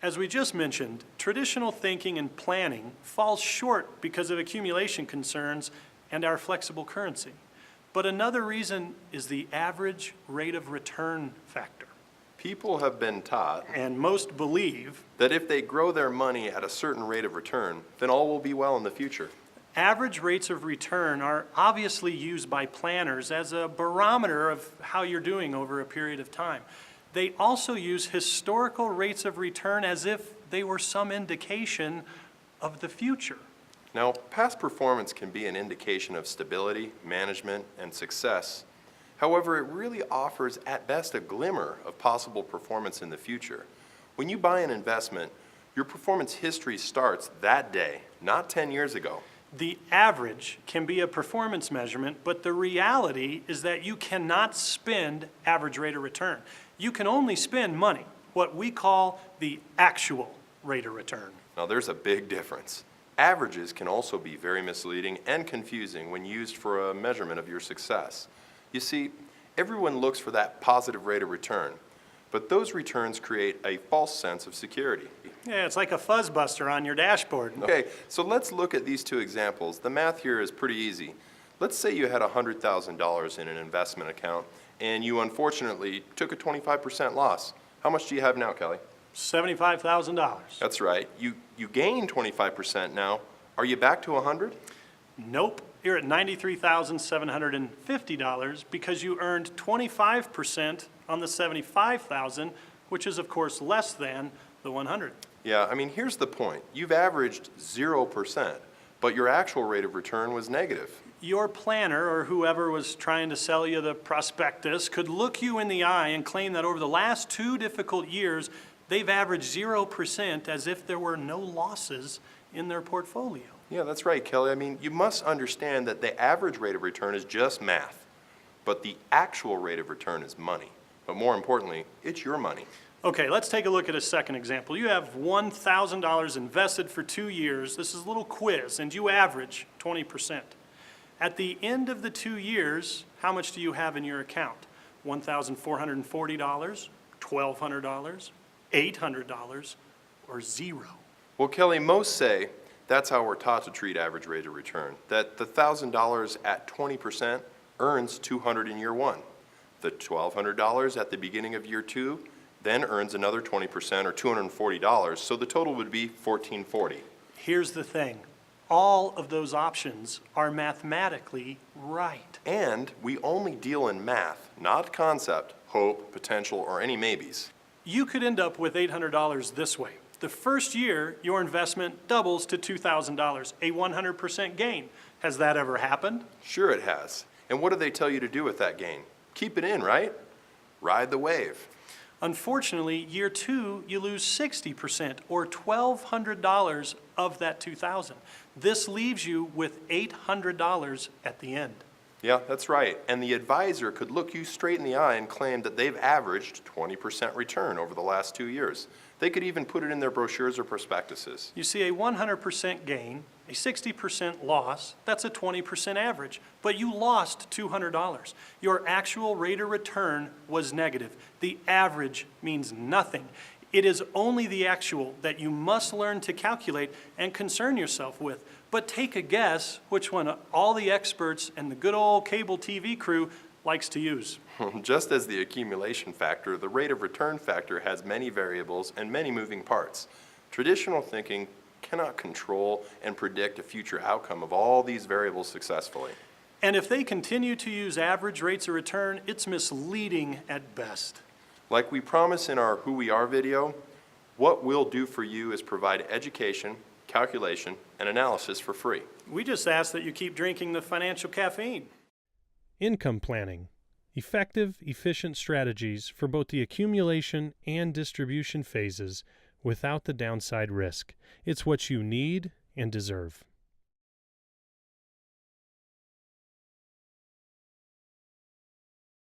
As we just mentioned, traditional thinking and planning falls short because of accumulation concerns and our flexible currency. But another reason is the average rate of return factor. People have been taught, And most believe, that if they grow their money at a certain rate of return, then all will be well in the future. average rates of return are obviously used by planners as a barometer of how you're doing over a period of time. They also use historical rates of return as if they were some indication of the future. Now, past performance can be an indication of stability, management, and success. However, it really offers at best a glimmer of possible performance in the future. When you buy an investment, your performance history starts that day, not 10 years ago. The average can be a performance measurement, but the reality is that you cannot spend average rate of return. You can only spend money, what we call the actual rate of return. Now, there's a big difference. Averages can also be very misleading and confusing when used for a measurement of your success. You see, everyone looks for that positive rate of return, but those returns create a false sense of security. Yeah, it's like a fuzzbuster on your dashboard. Okay, so let's look at these two examples. The math here is pretty easy. Let's say you had $100,000 in an investment account and you unfortunately took a 25% loss. How much do you have now, Kelly? $75,000. That's right. You gained 25% now. Are you back to 100? Nope. You're at $93,750 because you earned 25% on the $75,000, which is of course less than the 100. Yeah, I mean, here's the point. You've averaged 0%, but your actual rate of return was negative. Your planner or whoever was trying to sell you the prospectus could look you in the eye and claim that over the last 2 difficult years, they've averaged 0% as if there were no losses in their portfolio. Yeah, that's right, Kelly. I mean, you must understand that the average rate of return is just math, but the actual rate of return is money. But more importantly, it's your money. Okay, let's take a look at a second example. You have $1,000 invested for 2 years. This is a little quiz, and you average 20%. At the end of the 2 years, how much do you have in your account? $1,440, $1,200, $800, or zero? Well, Kelly, most say that's how we're taught to treat average rate of return, that the $1,000 at 20% earns $200 in year 1. The $1,200 at the beginning of year 2 then earns another 20% or $240, so the total would be $1,440. Here's the thing. All of those options are mathematically right. And we only deal in math, not concept, hope, potential, or any maybes. You could end up with $800 this way. The first year, your investment doubles to $2,000, a 100% gain. Has that ever happened? Sure it has. And what do they tell you to do with that gain? Keep it in, right? Ride the wave. Unfortunately, year 2, you lose 60% or $1,200 of that $2,000. This leaves you with $800 at the end. Yeah, that's right. And the advisor could look you straight in the eye and claim that they've averaged 20% return over the last 2 years. They could even put it in their brochures or prospectuses. You see, a 100% gain, a 60% loss, that's a 20% average. But you lost $200. Your actual rate of return was negative. The average means nothing. It is only the actual that you must learn to calculate and concern yourself with. But take a guess which one all the experts and the good old cable TV crew likes to use. Just as the accumulation factor, the rate of return factor has many variables and many moving parts. Traditional thinking cannot control and predict a future outcome of all these variables successfully. And if they continue to use average rates of return, it's misleading at best. Like we promise in our Who We Are video, what we'll do for you is provide education, calculation, and analysis for free. We just ask that you keep drinking the financial caffeine. Income planning. Effective, efficient strategies for both the accumulation and distribution phases without the downside risk. It's what you need and deserve.